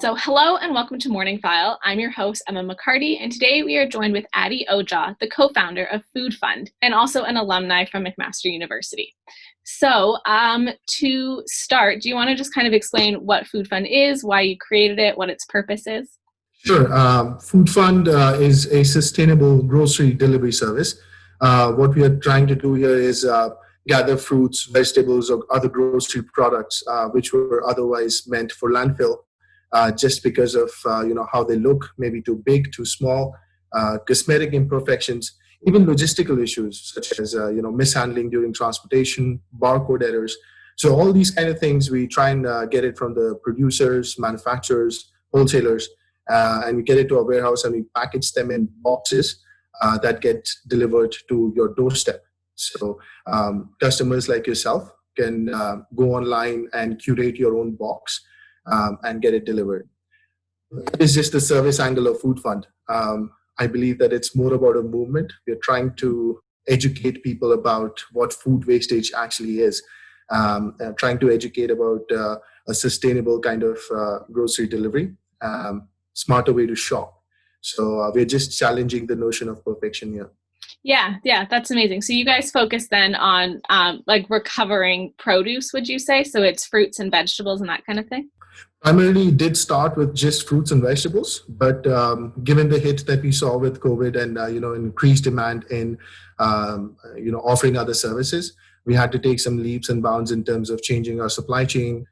So hello and welcome to MorningFile. I'm your host, Emma McCarty, and today we are joined with Ojha, the co-founder of FoodFund and also an alumni from McMaster University. So to start, do you want to just kind of explain what FoodFund is, why you created it, what its purpose is? Sure. FoodFund is a sustainable grocery delivery service. What we are trying to do here is gather fruits, vegetables, or other grocery products which were otherwise meant for landfill, just because of how they look, maybe too big, too small, cosmetic imperfections, even logistical issues such as mishandling during transportation, barcode errors. So all these kind of things we try and get it from the producers, manufacturers, wholesalers, and we get it to our warehouse and we package them in boxes that get delivered to your doorstep. So customers like yourself can go online and curate your own box and get it delivered. It's just the service angle of FoodFund. I believe that it's more about a movement. We're trying to educate people about what food wastage actually is, trying to educate about a sustainable kind of grocery delivery, smarter way to shop. So we're just challenging the notion of perfection here. Yeah, that's amazing. So you guys focus then on like recovering produce, would you say? So it's fruits and vegetables and that kind of thing? Primarily did start with just fruits and vegetables, but given the hit that we saw with COVID and increased demand in offering other services, we had to take some leaps and bounds in terms of changing our supply chain,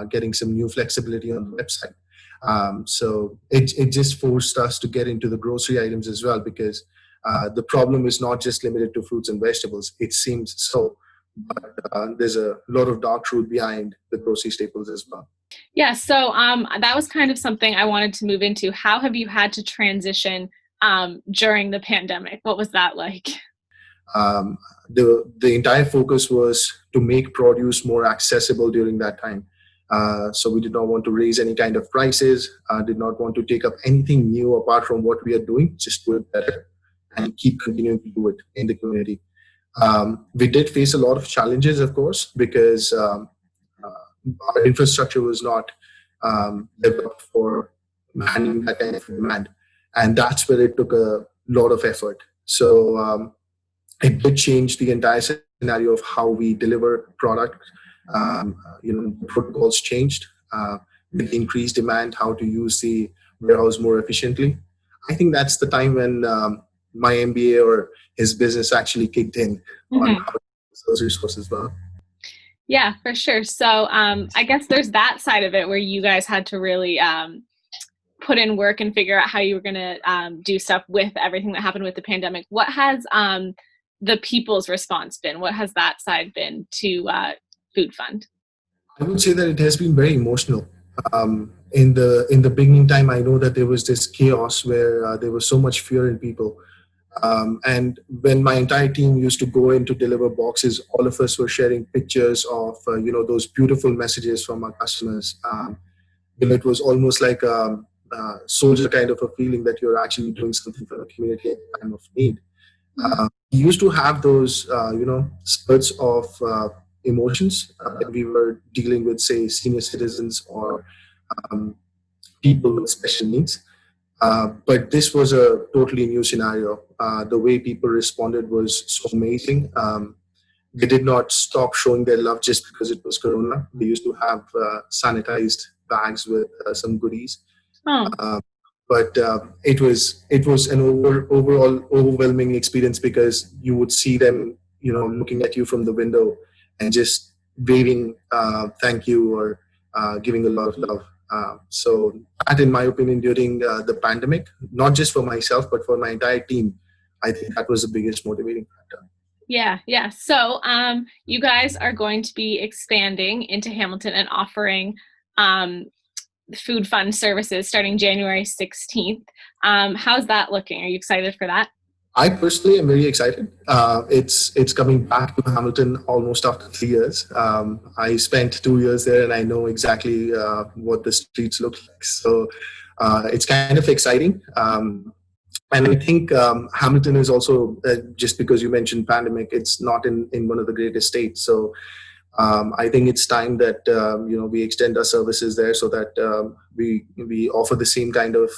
getting some new flexibility on the website. So it just forced us to get into the grocery items as well, because the problem is not just limited to fruits and vegetables. It seems so, but there's a lot of dark truth behind the grocery staples as well. Yeah, so that was kind of something I wanted to move into. How have you had to transition during the pandemic? What was that like? The entire focus was to make produce more accessible during that time. So we did not want to raise any kind of prices, did not want to take up anything new apart from what we are doing, just do it better and keep continuing to do it in the community. We did face a lot of challenges, of course, because our infrastructure was not developed for handling that kind of demand. And that's where it took a lot of effort. So it did change the entire scenario of how we deliver product. Protocols changed with increased demand, how to use the warehouse more efficiently. I think that's the time when my MBA or his business actually kicked in on how to use those resources well. Yeah, for sure. So I guess there's that side of it where you guys had to really put in work and figure out how you were going to do stuff with everything that happened with the pandemic. What has the people's response been? What has that side been to FoodFund? I would say that it has been very emotional. In the beginning time, I know that there was this chaos where there was so much fear in people. And when my entire team used to go in to deliver boxes, all of us were sharing pictures of those beautiful messages from our customers. It was almost like a soldier kind of a feeling that you're actually doing something for the community at a time of need. We used to have those spurts of emotions when we were dealing with, say, senior citizens or people with special needs. But this was a totally new scenario. The way people responded was so amazing. They did not stop showing their love just because it was Corona. They used to have sanitized bags with some goodies. But it was an overall overwhelming experience, because you would see them, looking at you from the window and just waving thank you or giving a lot of love. So that, in my opinion, during the pandemic, not just for myself, but for my entire team, I think that was the biggest motivating factor. Yeah. So you guys are going to be expanding into Hamilton and offering FoodFund services starting January 16th. How's that looking? Are you excited for that? I personally am very excited. It's coming back to Hamilton almost after 3 years. I spent 2 years there, and I know exactly what the streets look like. So it's kind of exciting. And I think Hamilton is also, just because you mentioned pandemic, it's not in one of the greatest states. So I think it's time that we extend our services there so that we offer the same kind of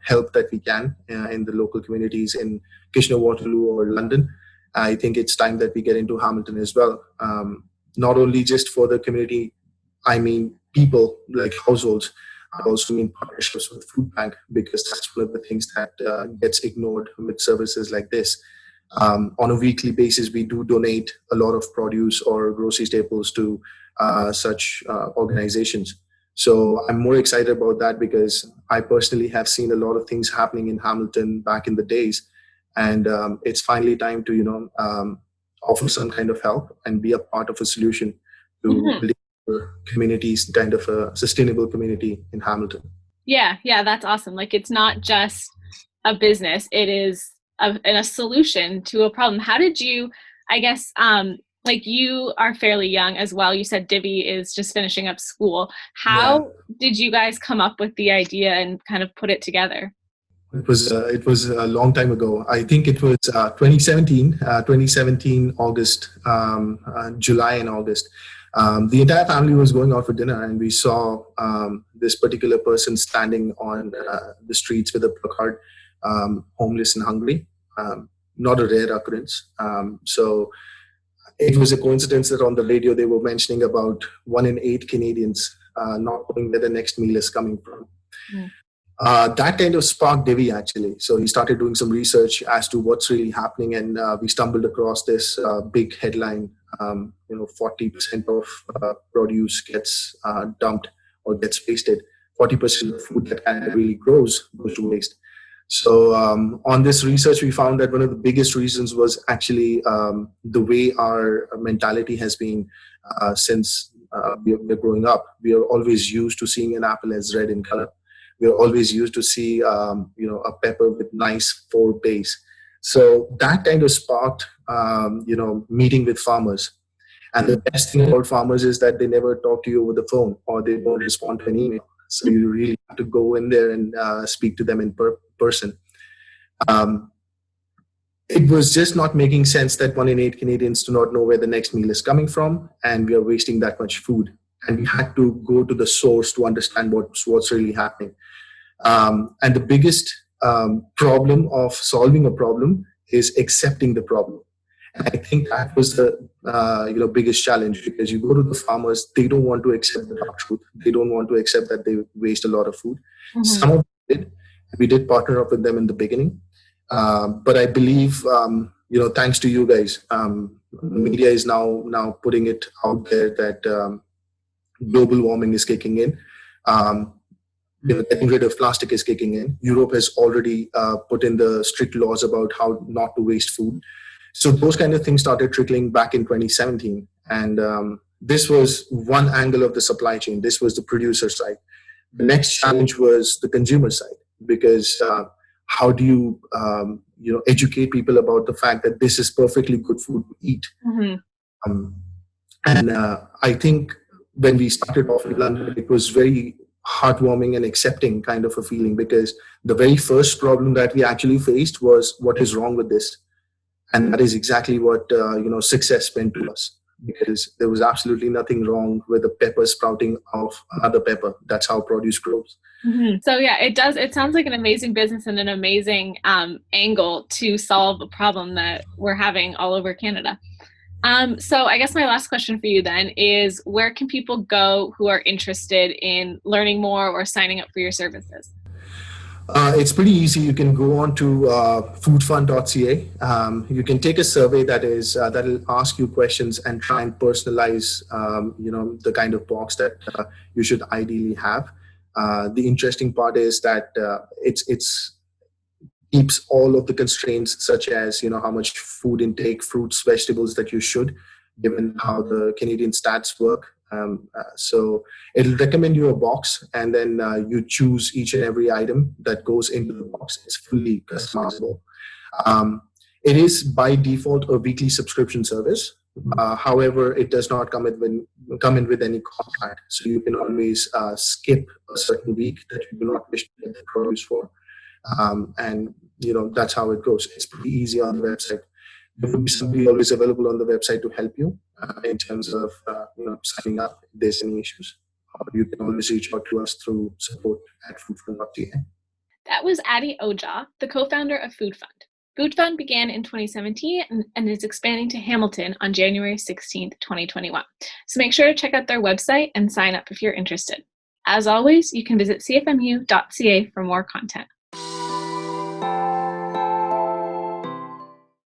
help that we can in the local communities in Kitchener, Waterloo, or London. I think it's time that we get into Hamilton as well. Not only just for the community, I mean people like households. I also mean partnerships with Food Bank, because that's one of the things that gets ignored with services like this. On a weekly basis, we do donate a lot of produce or grocery staples to such organizations. So I'm more excited about that because I personally have seen a lot of things happening in Hamilton back in the days, and it's finally time to offer some kind of help and be a part of a solution to building communities, kind of a sustainable community in Hamilton. Yeah, that's awesome. Like, it's not just a business, it is a solution to a problem. How did you, I guess, like, you are fairly young as well. You said Divi is just finishing up school. How did you guys come up with the idea and kind of put it together? It was a long time ago. I think it was 2017 August, July and August. The entire family was going out for dinner, and we saw this particular person standing on the streets with a placard, homeless and hungry. Not a rare occurrence. So it was a coincidence that on the radio they were mentioning about 1 in 8 Canadians not knowing where the next meal is coming from. That kind of sparked Devi, actually. So he started doing some research as to what's really happening, and we stumbled across this big headline. 40% of produce gets dumped or gets wasted. 40% of food that Canada really grows goes to waste. So on this research, we found that one of the biggest reasons was actually the way our mentality has been since we're growing up. We are always used to seeing an apple as red in color. We're always used to see, a pepper with nice 4 base. So that kind of sparked, meeting with farmers. And the best thing about farmers is that they never talk to you over the phone, or they don't respond to an email. So you really have to go in there and speak to them in person. It was just not making sense that 1 in 8 Canadians do not know where the next meal is coming from, and we are wasting that much food. And we had to go to the source to understand what's really happening. And the biggest problem of solving a problem is accepting the problem. And I think that was the biggest challenge, because you go to the farmers, they don't want to accept the dark truth. They don't want to accept that they waste a lot of food. Some of them did. We did partner up with them in the beginning. But I believe, thanks to you guys, the media is now putting it out there that global warming is kicking in. Getting rid of plastic is kicking in. Europe has already put in the strict laws about how not to waste food. So those kind of things started trickling back in 2017. And this was one angle of the supply chain. This was the producer side. The next challenge was the consumer side, because how do you, educate people about the fact that this is perfectly good food to eat? I think when we started off in London, it was very heartwarming and accepting kind of a feeling, because the very first problem that we actually faced was, what is wrong with this? And that is exactly what success meant to us, because there was absolutely nothing wrong with a pepper sprouting off another pepper. That's how produce grows. So yeah, it sounds like an amazing business and an amazing angle to solve a problem that we're having all over Canada. So I guess my last question for you then is, where can people go who are interested in learning more or signing up for your services? It's pretty easy. You can go on to foodfund.ca. You can take a survey that'll ask you questions and try and personalize, the kind of box that you should ideally have. The interesting part is that it's keeps all of the constraints, such as how much food intake, fruits, vegetables that you should, given how the Canadian stats work. So it'll recommend you a box, and then you choose each and every item that goes into the box. It's fully customizable. It is by default a weekly subscription service. However, it does not come in with any contract, so you can always skip a certain week that you do not wish to get the produce for. And that's how it goes. It's pretty easy on the website. there will be somebody always available on the website to help you in terms of signing up if there's any issues. You can always reach out to us through support@foodfund.ca. That was Adi Ojha, the co-founder of FoodFund. FoodFund began in 2017 and is expanding to Hamilton on January 16th, 2021. So make sure to check out their website and sign up if you're interested. As always, you can visit cfmu.ca for more content.